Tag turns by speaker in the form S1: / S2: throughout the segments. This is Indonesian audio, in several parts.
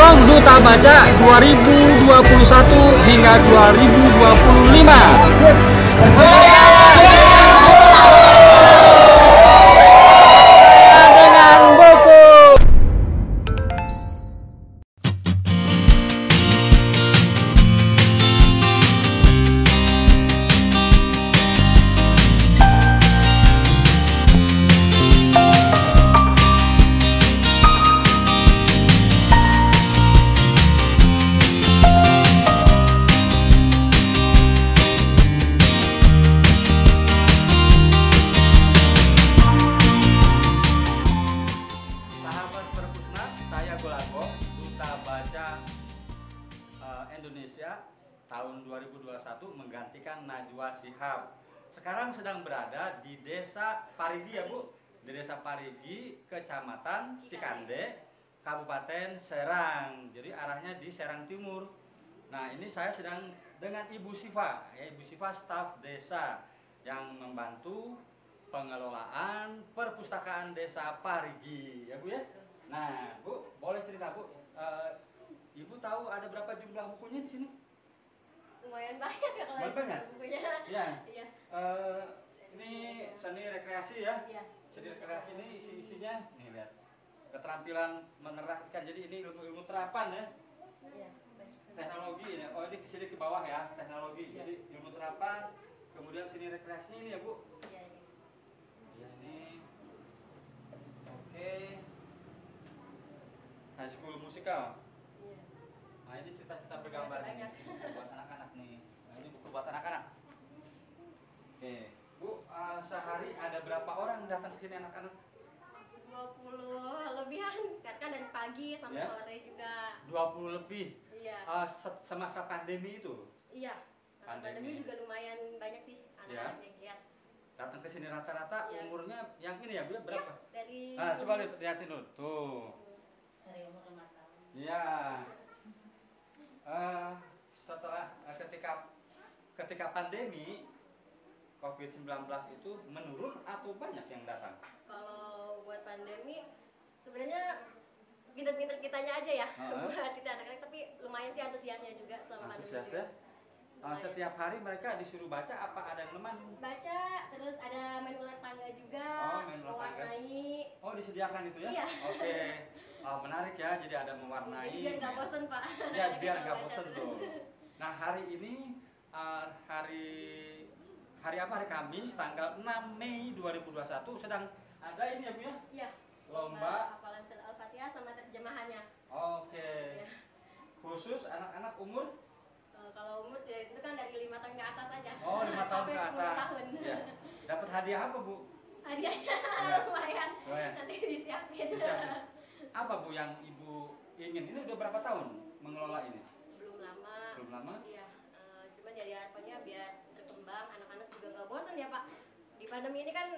S1: Sorong Duta Baca 2021 hingga 2025. Duta Baca Indonesia tahun 2021 menggantikan Najwa Shihab. Sekarang sedang berada di Desa Parigi ya Bu, di Desa Parigi, Kecamatan Cikande, Kabupaten Serang. Jadi arahnya di Serang Timur. Nah ini saya sedang dengan Ibu Siva, ya Ibu Siva staf desa yang membantu pengelolaan perpustakaan Desa Parigi ya Bu ya. Nah Bu, boleh cerita Bu, Ibu tahu ada berapa jumlah bukunya di sini?
S2: Lumayan banyak ya kalau bukunya.
S1: Ya. Iya. Ini seni rekreasi ya.
S2: Iya.
S1: Seni rekreasi ini isinya nih lihat. Keterampilan menerapkan, jadi ini ilmu terapan ya.
S2: Iya.
S1: Teknologi ini. Oh ini kesini ke bawah ya, teknologi.
S2: Iya.
S1: Jadi ilmu terapan, kemudian seni rekreasi ini ya Bu.
S2: Iya ini.
S1: Ya ini. Oke. High School Musikal.
S2: Iya.
S1: Nah ini cita-cita bergambar ini buat anak-anak nih. Nah ini buku buat anak-anak. Oke, Bu, sehari ada berapa orang datang ke sini anak-anak?
S2: 20 lebihan, kan dari pagi sampai
S1: Ya?
S2: sore juga.
S1: 20 lebih.
S2: Iya.
S1: Semasa pandemi itu.
S2: Iya. Masa pandemi juga lumayan banyak sih anak-anak yang lihat.
S1: Datang ke sini rata-rata umurnya yang ini ya Bu, berapa?
S2: Ya, dari
S1: Coba lihatin dulu. Tuh.
S2: dari umur 5 tahun.
S1: Iya. Setelah ketika pandemi COVID-19 itu menurun atau banyak yang datang?
S2: Kalau buat pandemi sebenarnya pinter-pinter kitanya aja ya buat kita anak-anak, tapi lumayan sih antusiasnya juga selama pandemi juga.
S1: Setiap hari mereka disuruh baca, apa ada yang neman?
S2: Baca, terus ada main ular tangga juga, mewarnai.
S1: Oh disediakan itu ya?
S2: Iya.
S1: Oke. Menarik ya, jadi ada mewarnai.
S2: Jadi biar nggak bosen Pak.
S1: Ya biar nggak bosen tuh. Nah hari ini hari apa? Hari Kamis tanggal 6 Mei 2021 sedang ada ini ya Bu ya? Iya. Lomba
S2: hafalan surah Al-Fatihah sama terjemahannya.
S1: Oke.
S2: Ya.
S1: Khusus anak-anak umur?
S2: Kalau umur ya, itu kan dari 5 tahun ke atas aja.
S1: Oh 5 tahun ke
S2: sampai 10
S1: atas.
S2: tahun.
S1: Ya. Dapat hadiah apa Bu?
S2: Hadiahnya lumayan. Nanti disiapin.
S1: Apa Bu yang Ibu ingin? Ini udah berapa tahun mengelola ini?
S2: Belum lama.
S1: Belum lama?
S2: Iya. Cuma jadi harapannya biar berkembang, anak-anak juga nggak bosan ya Pak. Di pandemi ini kan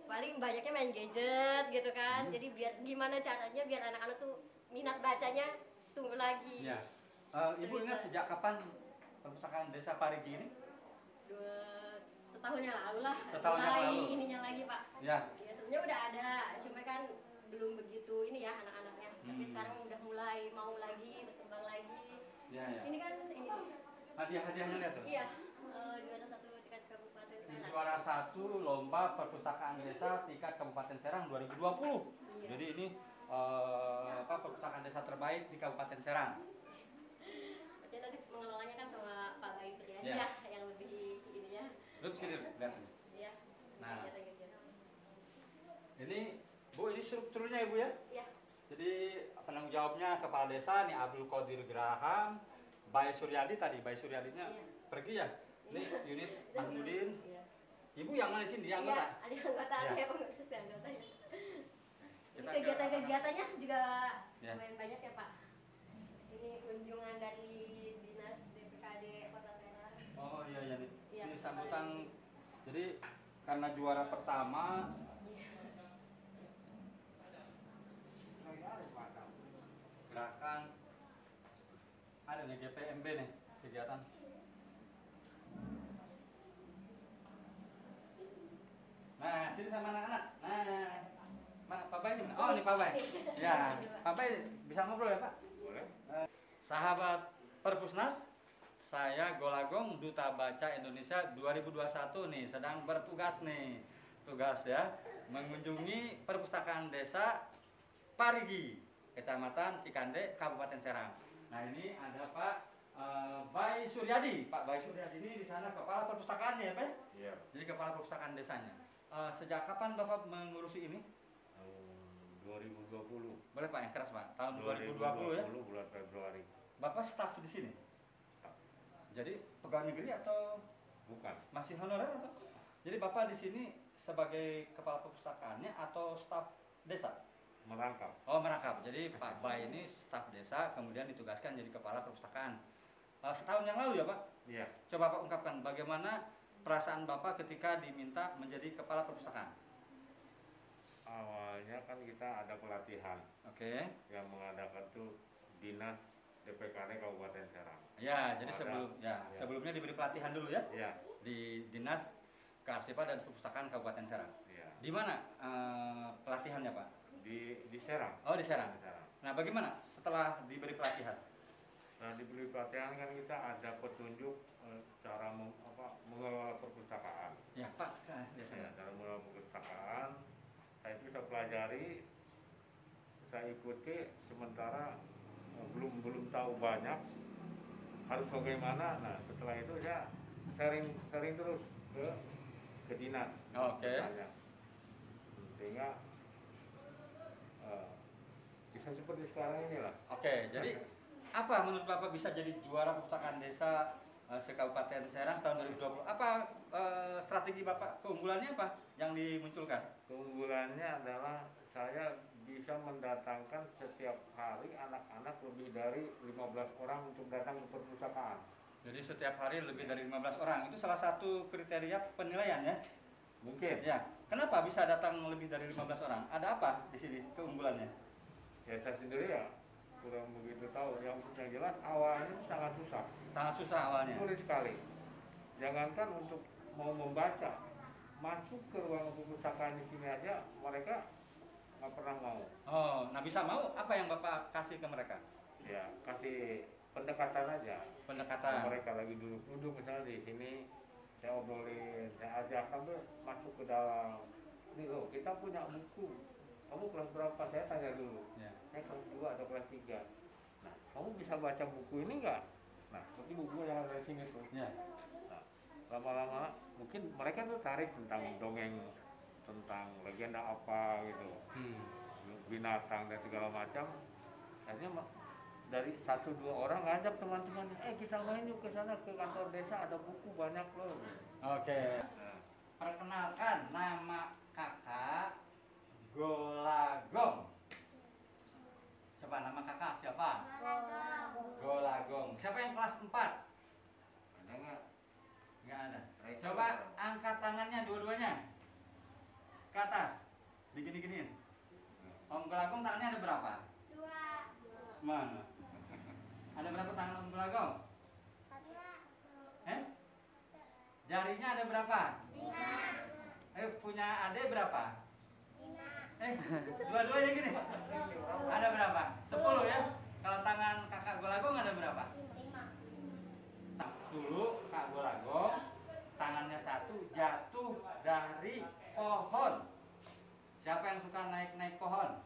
S2: paling banyaknya main gadget gitu kan. Jadi biar gimana caranya biar anak-anak tuh minat bacanya tumbuh lagi.
S1: Iya. Ibu ingat sejak kapan perpustakaan Desa Parigi ini?
S2: Setahun yang lalu lah.
S1: Setahun yang lalu.
S2: Ininya lagi Pak.
S1: Ya.
S2: Ya sebenarnya udah ada, cuma kan belum begitu ini ya anak-anaknya. Tapi sekarang udah mulai mau lagi, berkembang lagi.
S1: Ya, ya.
S2: Ini kan ini.
S1: Hadiah-hadiahnya lihat tuh.
S2: Iya. Juara 1 tingkat kabupaten Serang.
S1: Juara 1 lomba perpustakaan desa tingkat Kabupaten Serang 2020.
S2: Iya.
S1: Jadi ini perpustakaan desa terbaik di Kabupaten Serang.
S2: Berarti tadi mengelolanya kan sama Pak Bayu Suryadi
S1: Ya.
S2: ya, yang lebih ininya.
S1: Duduk sini, lihat sini.
S2: Iya.
S1: Nah.
S2: Kegiatan-kegiatan.
S1: Ini Bu, ini strukturnya Ibu ya?
S2: Iya.
S1: Jadi penanggung jawabnya kepala desa nih Abdul Qadir Graham, Bayu Suryadi tadi, Bayu Suryadinya pergi ya? Ini unit Mahmudin.
S2: Iya.
S1: Ibu yang mana di sini? Yang
S2: Iya,
S1: anggota?
S2: ada anggota,
S1: Ya.
S2: saya pengurus anggotanya.
S1: Kita
S2: Kegiatan-kegiatannya juga
S1: Ya.
S2: lumayan banyak ya Pak. Ini kunjungan dari Dinas DPKD Kota Serang.
S1: Oh iya ya nih.
S2: Iya,
S1: Ini sambutan. Jadi karena juara pertama. Gerakan ada nih GPMB nih kegiatan. Nah sini sama anak-anak. Nah, mana Pak Bay mana? Oh ini Pak Bay. Ya, Pak Bay bisa ngobrol ya Pak?
S3: Boleh.
S1: Sahabat Perpusnas, saya Golagong, Duta Baca Indonesia 2021 nih, sedang bertugas nih. Tugas ya, mengunjungi perpustakaan desa Parigi, Kecamatan Cikande, Kabupaten Serang. Nah, ini ada Pak Bayi Suryadi. Pak Bayi Suryadi ini di sana kepala perpustakaannya ya, Pak?
S3: Iya.
S1: Jadi kepala perpustakaan desanya. Sejak kapan Bapak mengurusi ini?
S3: 2020.
S1: Boleh Pak, yang keras Pak. Tahun 2020 ya?
S3: bulan Februari.
S1: Bapak staf di sini? Jadi pegawai negeri atau
S3: Bukan.
S1: masih honorer atau? Jadi Bapak di sini sebagai kepala perpustakaannya atau staf desa?
S3: Merangkap.
S1: Oh, merangkap. Jadi Pak Bay ini staf desa kemudian ditugaskan jadi kepala perpustakaan. Setahun yang lalu ya Pak?
S3: Iya.
S1: Coba Pak ungkapkan bagaimana perasaan Bapak ketika diminta menjadi kepala perpustakaan?
S3: Awalnya kan kita ada pelatihan
S1: Oke.
S3: yang mengadakan tuh Dinas DPKD Kabupaten Serang.
S1: Ya, jadi
S3: Ya.
S1: sebelumnya diberi pelatihan dulu ya
S3: Iya.
S1: di Dinas Kearsipan dan Perpustakaan Kabupaten Serang.
S3: Iya.
S1: Di mana pelatihannya Pak?
S3: Di Serang.
S1: Oh, di Serang.
S3: Di Serang.
S1: Nah, bagaimana setelah diberi pelatihan?
S3: Nah, diberi pelatihan kan kita ada petunjuk cara mengelola perpustakaan.
S1: Ya, Pak.
S3: Ya, cara mengelola perpustakaan saya bisa pelajari, saya ikuti, sementara belum tahu banyak harus bagaimana. Nah, setelah itu saya sering terus ke dinas.
S1: Oke.
S3: Bertanya. Sehingga bisa seperti sekarang inilah.
S1: Oke, jadi apa menurut Bapak bisa jadi juara perpustakaan desa se-Kabupaten Serang tahun 2020? Apa strategi Bapak, keunggulannya apa yang dimunculkan?
S3: Keunggulannya adalah saya bisa mendatangkan setiap hari anak-anak lebih dari 15 orang untuk datang ke perpustakaan.
S1: Jadi setiap hari lebih dari 15 orang, itu salah satu kriteria penilaian ya?
S3: Mungkin.
S1: Ya, kenapa bisa datang lebih dari 15 orang? Ada apa di sini keunggulannya?
S3: Ya saya sendiri ya kurang begitu tahu. Yang jelas awalnya sangat susah.
S1: Sangat susah awalnya.
S3: Sulit sekali. Jangankan untuk mau membaca, masuk ke ruang perpustakaan di sini aja mereka nggak pernah mau.
S1: Oh, nah bisa mau apa yang Bapak kasih ke mereka?
S3: Ya kasih pendekatan aja.
S1: Pendekatan.
S3: Mereka lagi duduk misalnya di sini, saya obrolin, saya ajak kamu masuk ke dalam. Nih loh, kita punya buku. Kamu kelas berapa? Saya tanya dulu.
S1: Ya.
S3: Saya kelas 2 atau kelas 3. Nah, kamu bisa baca buku ini nggak? Nah, seperti buku yang ada di sini tuh.
S1: Ya.
S3: Nah, lama-lama mungkin mereka tuh tarik tentang dongeng, tentang legenda apa gitu, binatang dan segala macam. Akhirnya dari 1-2 orang ngajak teman-temannya, kita main yuk ke sana, ke kantor desa, ada buku banyak loh.
S1: Oke.
S3: Nah,
S1: Perkenalkan, nama kakak Golagong. Siapa nama kakak? Siapa? Golagong. Siapa yang kelas 4?
S3: ada nggak?
S1: Nggak ada. Coba angkat tangannya dua-duanya ke atas. Digini-giniin. Om Golagong tangannya ada berapa? 2. Mana? Ada berapa tangan Om Golagong? 1. Jarinya ada berapa? 5. Punya adik berapa? 5. Dua-duanya gini. Ada berapa? 10 ya. Kalau tangan kakak Golagong ada berapa? 5. Dulu Kak Golagong tangannya 1 jatuh dari pohon. Siapa yang suka naik pohon?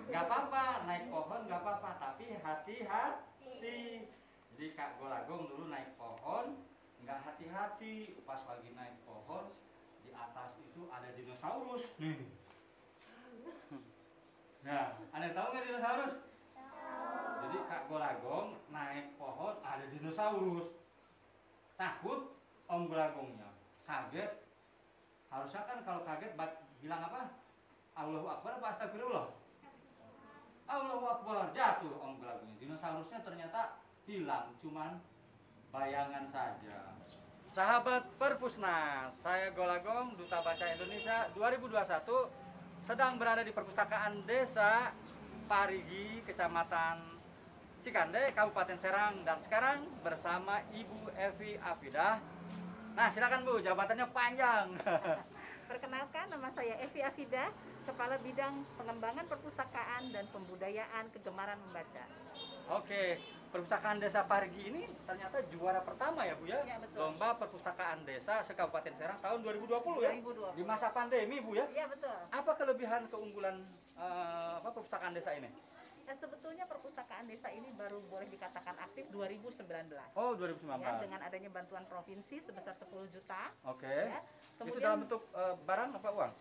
S1: Gak apa-apa, naik pohon gak apa-apa, tapi hati-hati. Jadi Kak Golagong dulu naik pohon, nggak hati-hati. Pas lagi naik pohon, di atas itu ada dinosaurus. Nah, ada yang tahu nggak dinosaurus? Jadi Kak Golagong naik pohon, ada dinosaurus. Takut Om Golagongnya, kaget. Harusnya kan kalau kaget bilang apa? Allahu Akbar apa astagfirullah? Allahu Akbar, jatuh Om Golagongnya. Dinosaurusnya ternyata hilang, cuman bayangan saja. Sahabat Perpusnas, saya Golagong, Duta Baca Indonesia 2021, sedang berada di perpustakaan desa Parigi, Kecamatan Cikande, Kabupaten Serang, dan sekarang bersama Ibu Evi Afidah. Nah, silakan Bu, jabatannya panjang.
S4: Perkenalkan, nama saya Evi Afida, Kepala Bidang Pengembangan Perpustakaan dan Pembudayaan Kegemaran Membaca.
S1: Oke, perpustakaan Desa Parigi ini ternyata juara pertama ya Bu ya?
S4: Ya, betul.
S1: Lomba Perpustakaan Desa se-Kabupaten Serang tahun 2020 ya?
S4: 2020.
S1: Di masa pandemi Bu ya?
S4: Iya, betul.
S1: Apa kelebihan keunggulan perpustakaan desa ini?
S4: Sebetulnya perpustakaan desa ini baru boleh dikatakan aktif 2019.
S1: Oh, 2019.
S4: Ya, dengan adanya bantuan provinsi sebesar 10 juta.
S1: Oke.
S4: Ya.
S1: Itu
S4: Kemudian
S1: dalam bentuk barang apa uang?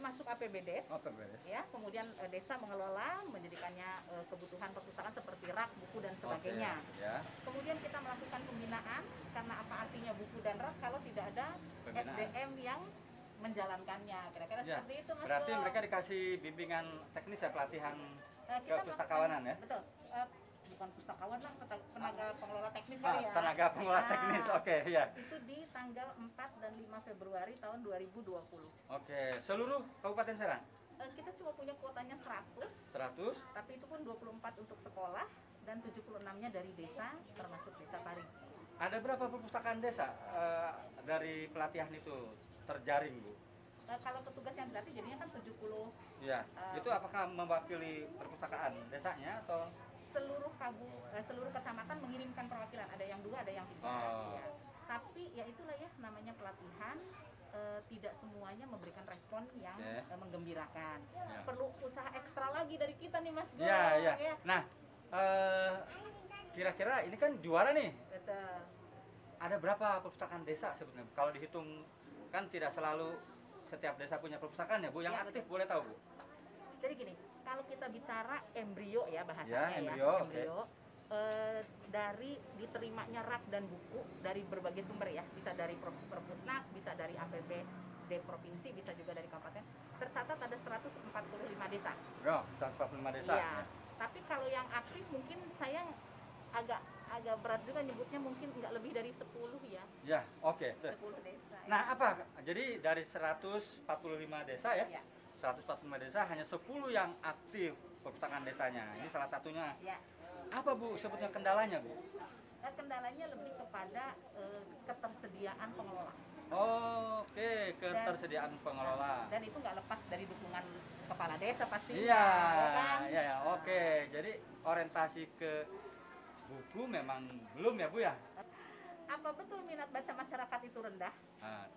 S4: masuk APBDes.
S1: Oh, PBS.
S4: Ya, kemudian desa mengelola, menjadikannya kebutuhan perpustakaan seperti rak, buku dan sebagainya.
S1: Oke, ya.
S4: Kemudian kita melakukan pembinaan, karena apa artinya buku dan rak kalau tidak ada
S1: Pembinaan.
S4: SDM yang menjalankannya. Kira-kira
S1: Ya,
S4: seperti itu, Mas.
S1: berarti
S4: Bro.
S1: mereka dikasih bimbingan teknis ya, pelatihan
S4: Kita
S1: kepustakawanan ya?
S4: Betul. Bukan pustakawan lah, tenaga pengelola teknis kali ya.
S1: Tenaga pengelola teknis, oke ya.
S4: Itu di tanggal 4 dan 5 Februari tahun 2020.
S1: Oke, seluruh Kabupaten Serang?
S4: Kita cuma punya kuotanya 100,
S1: 100?
S4: tapi itu pun 24 untuk sekolah dan 76-nya dari desa, termasuk desa Parigi.
S1: Ada berapa perpustakaan desa dari pelatihan itu terjaring Bu?
S4: Kalau petugas yang dilatih jadinya kan 70.
S1: Ya, itu apakah mewakili perpustakaan desanya atau?
S4: Seluruh kecamatan mengirimkan perwakilan, ada yang 2, ada yang 3.
S1: Oh.
S4: Ya. Tapi ya itulah ya, namanya pelatihan, tidak semuanya memberikan respon yang menggembirakan.
S1: Ya.
S4: Perlu usaha ekstra lagi dari kita nih, Mas Go.
S1: Iya, iya.
S4: Ya.
S1: Nah, kira-kira ini kan juara nih.
S4: Betul.
S1: Ada berapa perpustakaan desa sebetulnya? Kalau dihitung kan tidak selalu setiap desa punya perpustakaan ya Bu, yang
S4: Ya,
S1: aktif
S4: betul.
S1: boleh tahu Bu?
S4: Jadi gini, kalau kita bicara embrio ya bahasanya
S1: Ya, embrio,
S4: dari diterimanya rak dan buku dari berbagai sumber ya, bisa dari Perpusnas, bisa dari APBD provinsi, bisa juga dari kabupaten. Tercatat ada 145 desa.
S1: Ya, 145 desa.
S4: Iya. Tapi kalau yang aktif mungkin saya agak berat juga nyebutnya, mungkin nggak lebih dari 10 ya.
S1: Ya, oke.
S4: 10 desa. Ya.
S1: Nah, apa? Jadi dari 145 desa ya?
S4: Ya.
S1: 145 desa hanya 10 yang aktif perpustakaan desanya. Ini salah satunya.
S4: Ya.
S1: Apa Bu sebetulnya kendalanya Bu?
S4: Kendalanya lebih kepada ketersediaan pengelola.
S1: Oke, ketersediaan pengelola.
S4: Dan itu nggak lepas dari dukungan kepala desa pastinya.
S1: Iya,
S4: ya kan?
S1: iya, oke. Jadi orientasi ke buku memang belum ya Bu ya?
S4: Apa betul minat baca masyarakat itu rendah?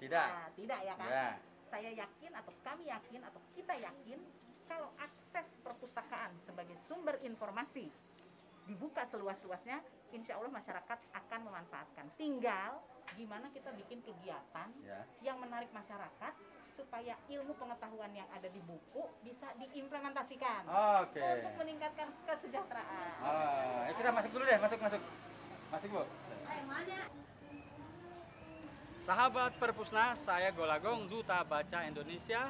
S1: Tidak.
S4: Nah, tidak ya kan?
S1: Ya.
S4: Saya yakin atau kami yakin atau kita yakin kalau akses perpustakaan sebagai sumber informasi dibuka seluas-luasnya, insya Allah masyarakat akan memanfaatkan. Tinggal gimana kita bikin kegiatan yang menarik masyarakat supaya ilmu pengetahuan yang ada di buku bisa diimplementasikan untuk meningkatkan kesejahteraan.
S1: Kita masuk dulu deh, masuk Bu. Sahabat Perpusnas, saya Golagong, Duta Baca Indonesia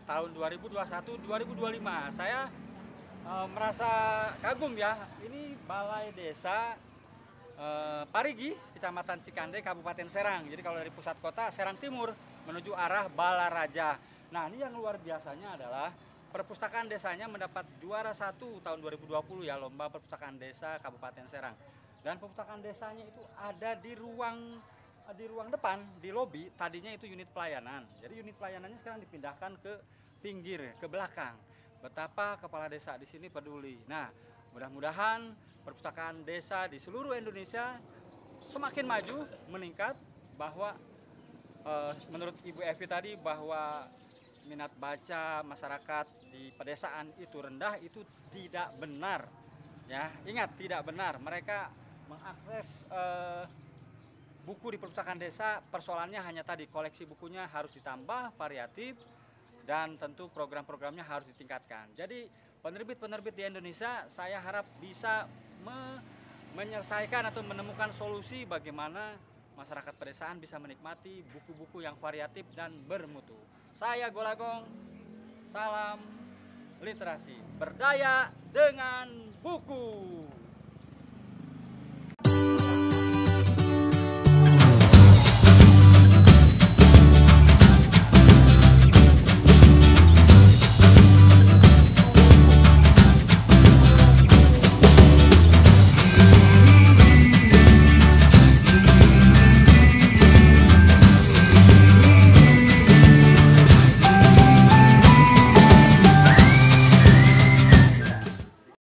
S1: tahun 2021-2025. Saya merasa kagum ya, ini Balai Desa Parigi, Kecamatan Cikande, Kabupaten Serang. Jadi kalau dari pusat kota Serang Timur menuju arah Balaraja. Nah, ini yang luar biasanya adalah perpustakaan desanya mendapat juara 1 tahun 2020 ya, Lomba Perpustakaan Desa Kabupaten Serang. Dan perpustakaan desanya itu ada di ruang depan, di lobi. Tadinya itu unit pelayanan. Jadi unit pelayanannya sekarang dipindahkan ke pinggir, ke belakang. Betapa kepala desa di sini peduli. Nah, mudah-mudahan perpustakaan desa di seluruh Indonesia semakin maju, meningkat, bahwa menurut Ibu Evi tadi bahwa minat baca masyarakat di pedesaan itu rendah, itu tidak benar. Ya, ingat, tidak benar. Mereka mengakses buku di perpustakaan desa, persoalannya hanya tadi, koleksi bukunya harus ditambah, variatif, dan tentu program-programnya harus ditingkatkan. Jadi penerbit-penerbit di Indonesia saya harap bisa menyelesaikan atau menemukan solusi bagaimana masyarakat pedesaan bisa menikmati buku-buku yang variatif dan bermutu. Saya Golagong, salam literasi, berdaya dengan buku.